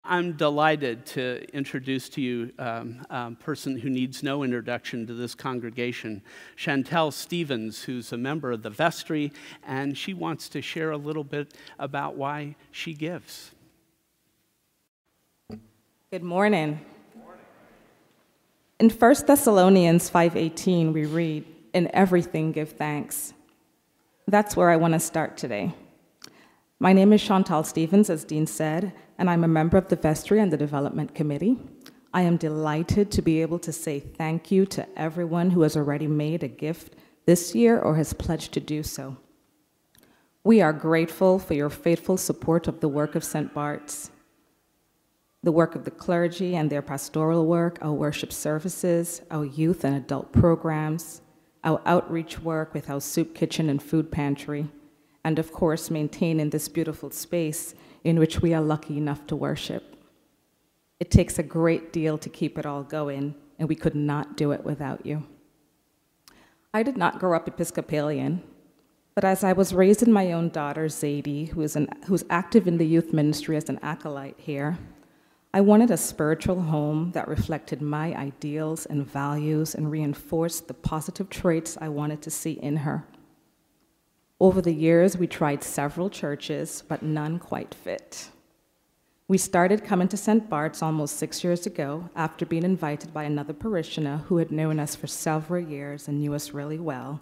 I'm delighted to introduce to you a person who needs no introduction to this congregation, Chantal Stevens, who's a member of the Vestry, and she wants to share a little bit about why she gives. Good morning. In 1 Thessalonians 5:18, we read, "In everything give thanks." That's where I want to start today. My name is Chantal Stevens, as Dean said, and I'm a member of the Vestry and the Development Committee. I am delighted to be able to say thank you to everyone who has already made a gift this year or has pledged to do so. We are grateful for your faithful support of the work of St. Bart's, the work of the clergy and their pastoral work, our worship services, our youth and adult programs, our outreach work with our soup kitchen and food pantry, and of course, maintaining this beautiful space in which we are lucky enough to worship. It takes a great deal to keep it all going, and we could not do it without you. I did not grow up Episcopalian, but as I was raised in my own daughter, Zadie, who's active in the youth ministry as an acolyte here, I wanted a spiritual home that reflected my ideals and values and reinforced the positive traits I wanted to see in her. Over the years, we tried several churches, but none quite fit. We started coming to St. Bart's almost 6 years ago after being invited by another parishioner who had known us for several years and knew us really well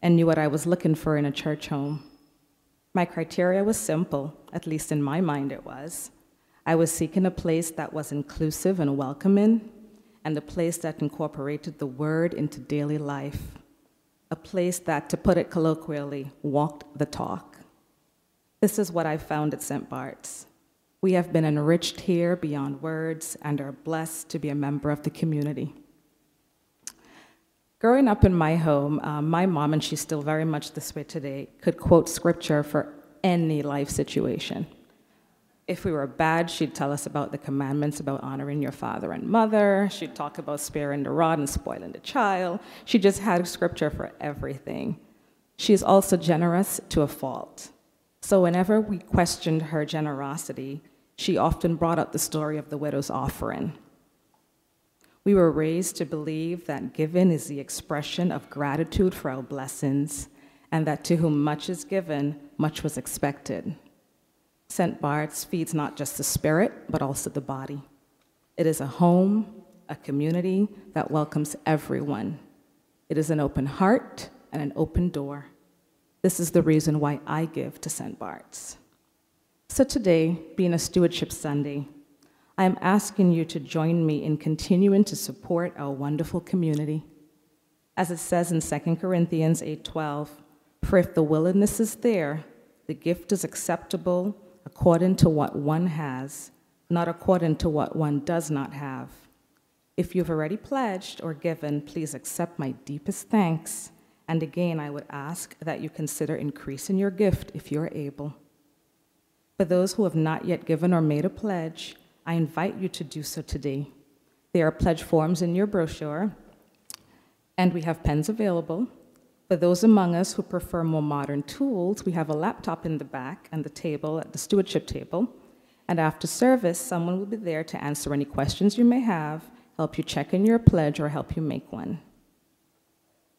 and knew what I was looking for in a church home. My criteria was simple, at least in my mind it was. I was seeking a place that was inclusive and welcoming, and a place that incorporated the word into daily life. A place that, to put it colloquially, walked the talk. This is what I found at St. Bart's. We have been enriched here beyond words and are blessed to be a member of the community. Growing up in my home, my mom, and she's still very much this way today, could quote scripture for any life situation. If we were bad, she'd tell us about the commandments about honoring your father and mother. She'd talk about sparing the rod and spoiling the child. She just had scripture for everything. She's also generous to a fault. So whenever we questioned her generosity, she often brought up the story of the widow's offering. We were raised to believe that giving is the expression of gratitude for our blessings, and that to whom much is given, much was expected. St. Bart's feeds not just the spirit, but also the body. It is a home, a community that welcomes everyone. It is an open heart and an open door. This is the reason why I give to St. Bart's. So today, being a Stewardship Sunday, I am asking you to join me in continuing to support our wonderful community. As it says in 2 Corinthians 8:12, "For if the willingness is there, the gift is acceptable according to what one has, not according to what one does not have. If you've already pledged or given, please accept my deepest thanks. And again, I would ask that you consider increasing your gift if you're able. For those who have not yet given or made a pledge, I invite you to do so today. There are pledge forms in your brochure, and we have pens available. For those among us who prefer more modern tools, we have a laptop in the back and the table at the stewardship table. And after service, someone will be there to answer any questions you may have, help you check in your pledge, or help you make one.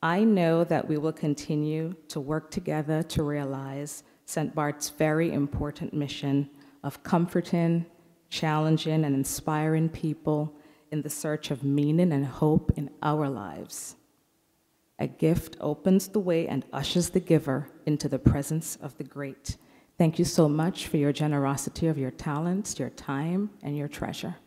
I know that we will continue to work together to realize St. Bart's very important mission of comforting, challenging, and inspiring people in the search of meaning and hope in our lives. A gift opens the way and ushers the giver into the presence of the great. Thank you so much for your generosity of your talents, your time, and your treasure.